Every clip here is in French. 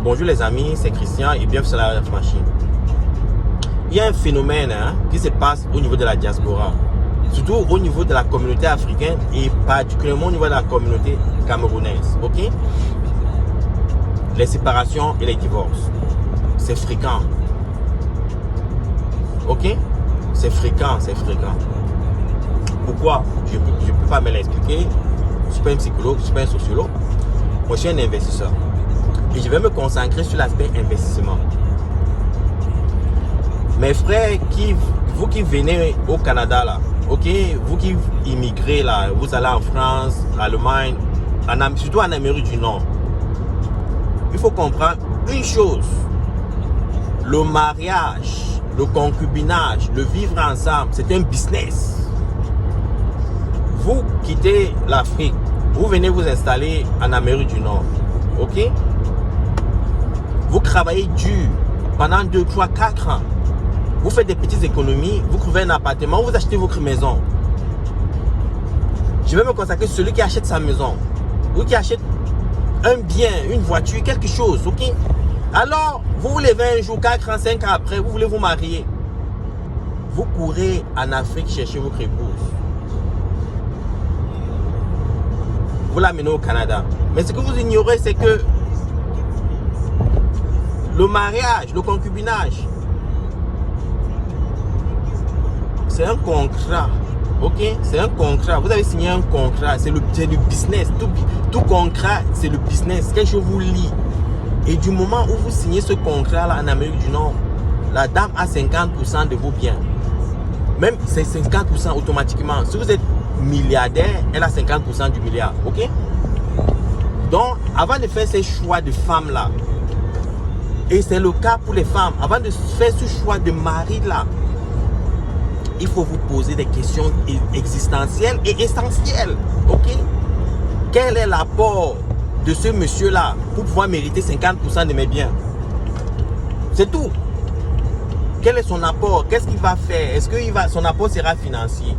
Bonjour les amis, c'est Christian et bienvenue sur la machine. Il y a un phénomène qui se passe au niveau de la diaspora, surtout au niveau de la communauté africaine et particulièrement au niveau de la communauté camerounaise. Ok? Les séparations et les divorces, c'est fréquent. Ok? C'est fréquent, c'est fréquent. Pourquoi? Je ne peux pas me l'expliquer. Je ne suis pas un psychologue, je ne suis pas un sociologue. Moi, je suis un investisseur. Et je vais me concentrer sur l'aspect investissement. Mes frères, vous qui venez au Canada, là, ok, vous qui immigrez, là, vous allez en France, Allemagne, surtout en Amérique du Nord, il faut comprendre une chose. Le mariage, le concubinage, le vivre ensemble, c'est un business. Vous quittez l'Afrique, vous venez vous installer en Amérique du Nord, ok? Vous travaillez dur pendant 2, 3, 4 ans. Vous faites des petites économies, vous trouvez un appartement, vous achetez votre maison. Je vais me consacrer sur celui qui achète sa maison, ou qui achète un bien, une voiture, quelque chose, ok? Alors, vous vous levez un jour, 4 ans, 5 ans après, vous voulez vous marier. Vous courez en Afrique chercher votre épouse. Vous l'amenez au Canada. Mais ce que vous ignorez, c'est que le mariage, le concubinage, c'est un contrat. Ok? C'est un contrat. Vous avez signé un contrat. C'est le business. Tout contrat, c'est le business. Quelque chose vous lie. Et du moment où vous signez ce contrat-là en Amérique du Nord, la dame a 50% de vos biens. Même c'est 50% automatiquement. Si vous êtes milliardaire, elle a 50% du milliard. Ok? Donc, avant de faire ces choix de femmes-là, et c'est le cas pour les femmes, avant de faire ce choix de mari-là, il faut vous poser des questions existentielles et essentielles. Ok? Quel est l'apport de ce monsieur-là pour pouvoir mériter 50% de mes biens? C'est tout. Quel est son apport? Qu'est-ce qu'il va faire? Est-ce que son apport sera financier?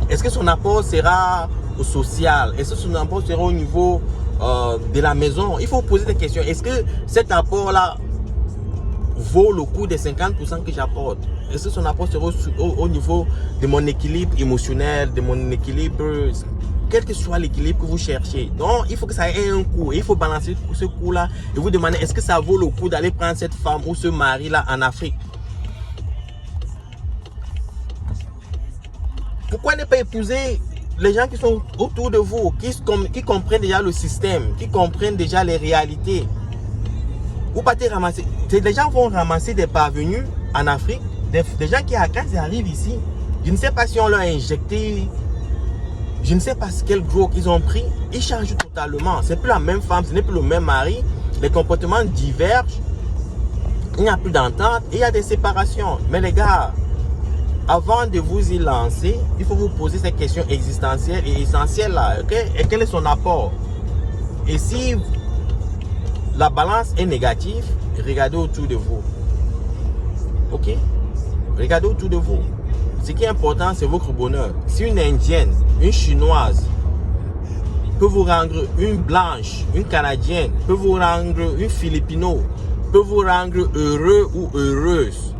Est-ce que son apport sera social? Est-ce que son apport sera au niveau de la maison? Il faut poser des questions. Est-ce que cet apport-là vaut le coût des 50% que j'apporte? Est-ce que son apport sera au niveau de mon équilibre émotionnel, de mon équilibre, quel que soit l'équilibre que vous cherchez? Donc, il faut que ça ait un coût. Il faut balancer ce coût-là et vous demander est-ce que ça vaut le coup d'aller prendre cette femme ou ce mari-là en Afrique? Pourquoi ne pas épouser les gens qui sont autour de vous, qui comprennent déjà le système, qui comprennent déjà les réalités? Vous partez ramasser. Les gens vont ramasser des parvenus en Afrique, des gens qui, quand ils arrivent ici, je ne sais pas si on leur a injecté, je ne sais pas quel drogue ils ont pris, ils changent totalement. C'est plus la même femme, ce n'est plus le même mari, les comportements divergent, il n'y a plus d'entente et il y a des séparations. Mais les gars, avant de vous y lancer, il faut vous poser ces questions existentielles et essentielles là. Okay? Et quel est son apport? Et si la balance est négative, regardez autour de vous. Ok? Regardez autour de vous. Ce qui est important, c'est votre bonheur. Si une Indienne, une Chinoise peut vous rendre, une Blanche, une Canadienne, peut vous rendre, une Filipino, peut vous rendre heureux ou heureuse,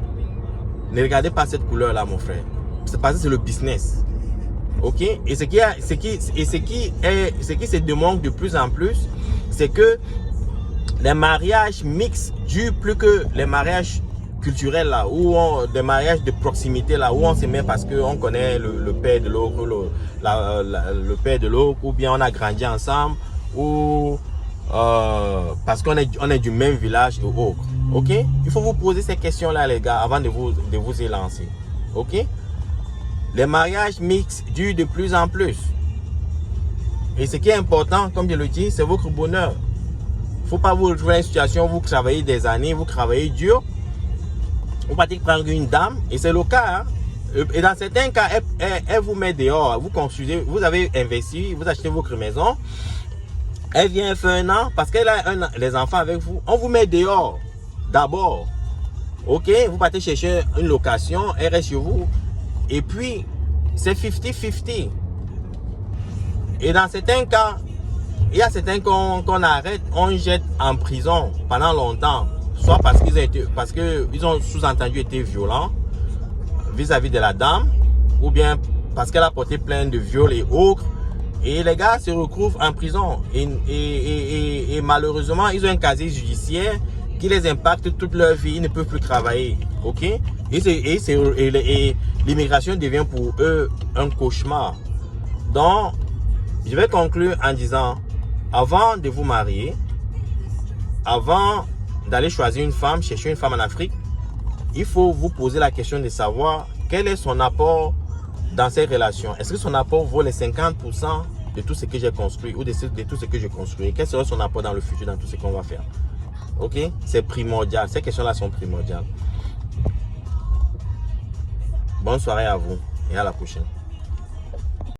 ne regardez pas cette couleur-là, mon frère. C'est parce que c'est le business. Ok? Et ce qui se démontre de plus en plus, c'est que les mariages mixtes durent plus que les mariages culturels là, des mariages de proximité là, où on se met parce qu'on connaît le père de l'autre, le père de l'autre, ou bien on a grandi ensemble, ou parce qu'on est du même village ou autre. Ok? Il faut vous poser ces questions là, les gars, avant de vous y lancer. Ok? Les mariages mixtes durent de plus en plus. Et ce qui est important, comme je le dis, c'est votre bonheur. Il ne faut pas vous retrouver dans une situation où vous travaillez des années, vous travaillez dur. Vous partez prendre une dame, et c'est le cas. Hein? Et dans certains cas, elle vous met dehors. Vous construisez, vous avez investi, vous achetez votre maison. Elle vient faire un an parce qu'elle a les enfants avec vous. On vous met dehors d'abord. Ok, vous partez chercher une location, elle reste chez vous. Et puis, c'est 50-50. Et dans certains cas, Il y a certains qu'on arrête, on jette en prison pendant longtemps, soit parce qu'ils ont sous-entendu été violents vis-à-vis de la dame, ou bien parce qu'elle a porté plainte de viol et autres. Et les gars se retrouvent en prison. Et malheureusement, ils ont un casier judiciaire qui les impacte toute leur vie. Ils ne peuvent plus travailler. Ok? Et l'immigration devient pour eux un cauchemar. Donc, je vais conclure en disant, avant de vous marier, avant d'aller choisir une femme, chercher une femme en Afrique, il faut vous poser la question de savoir quel est son apport dans ces relations. Est-ce que son apport vaut les 50% de tout ce que j'ai construit ou de tout ce que je construis? Quel sera son apport dans le futur, dans tout ce qu'on va faire? Ok? C'est primordial. Ces questions-là sont primordiales. Bonne soirée à vous et à la prochaine.